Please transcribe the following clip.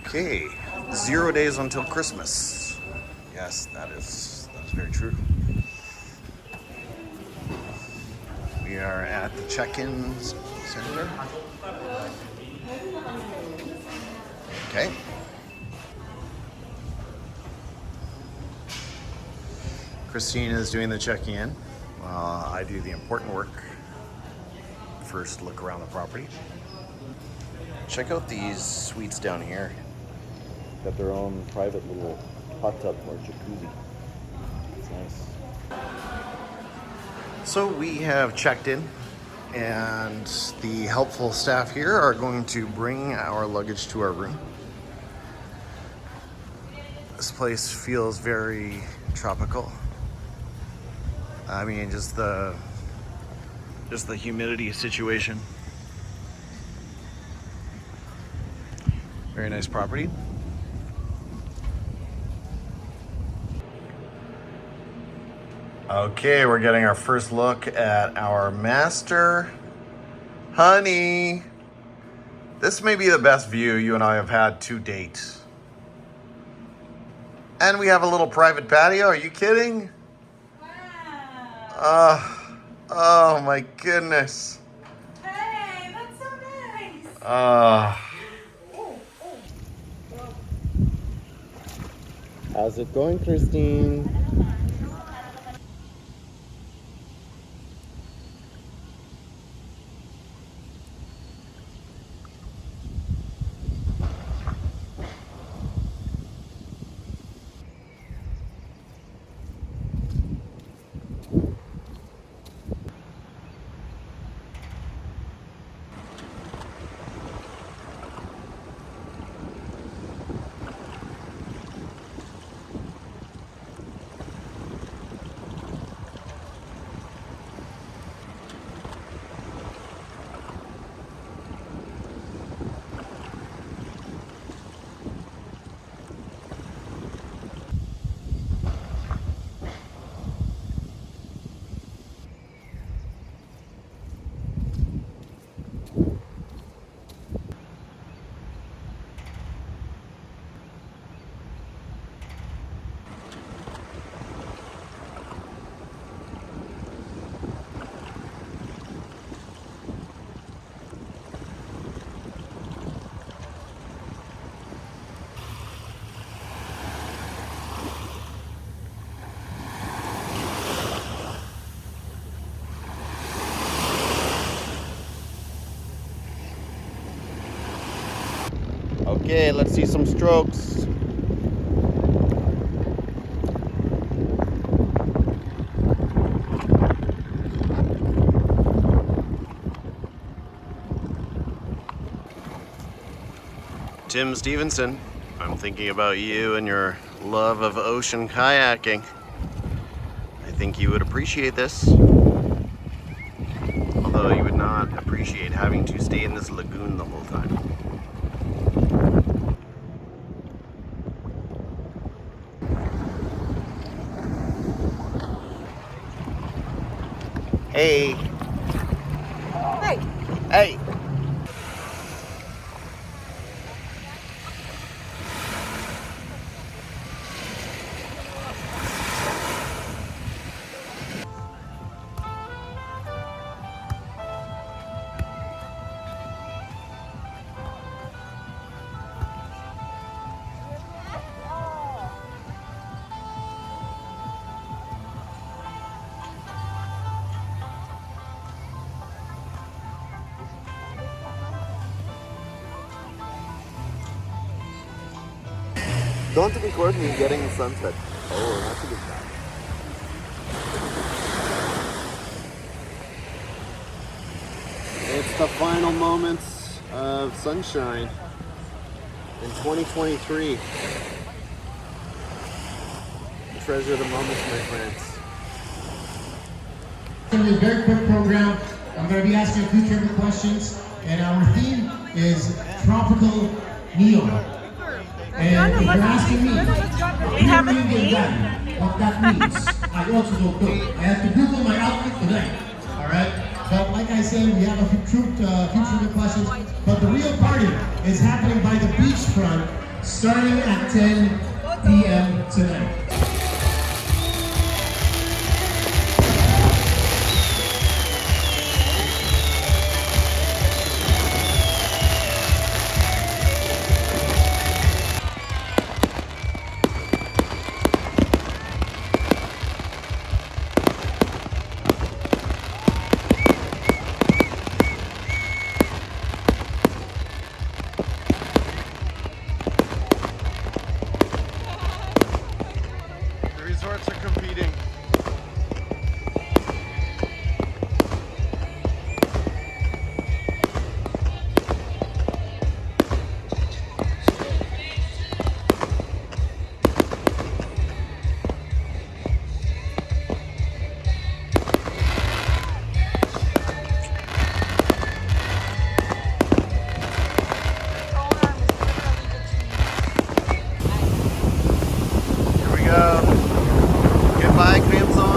Okay, 0 days until Christmas. Yes, that is very true. We are at the check-in center. Okay. Christine is doing the check-in while I do the important work. First, look around the property. Check out these suites down here. Got their own private little hot tub or jacuzzi. It's nice. So we have checked in, and the helpful staff here are going to bring our luggage to our room. This place feels very tropical. I mean, just the humidity situation. Very nice property. Okay, we're getting our first look at our master. Honey, this may be the best view you and I have had to date. And we have a little private patio. Are you kidding? Wow. Oh my goodness. Hey, that's so nice. How's it going, Christine? Okay, let's see some strokes. Tim Stevenson, I'm thinking about you and your love of ocean kayaking. I think you would appreciate this. Although you would not appreciate having to stay in this lagoon the whole time. Hey. Hey. Hey. Don't record me getting the sunset. Oh, that's a good shot. It's the final moments of sunshine in 2023. Treasure the moments, my friends. It's going to be a very quick program. I'm going to be asking a few trivia questions, and our theme is tropical neon. And if you're asking me, We have a theme? what that means, I also don't know. I have to Google my outfit tonight, all right? But like I said, we have a few trivia questions, but the real party is happening by the beachfront. starting at 10 p.m. tonight. The resorts are competing. Here we go. Goodbye, Crimson.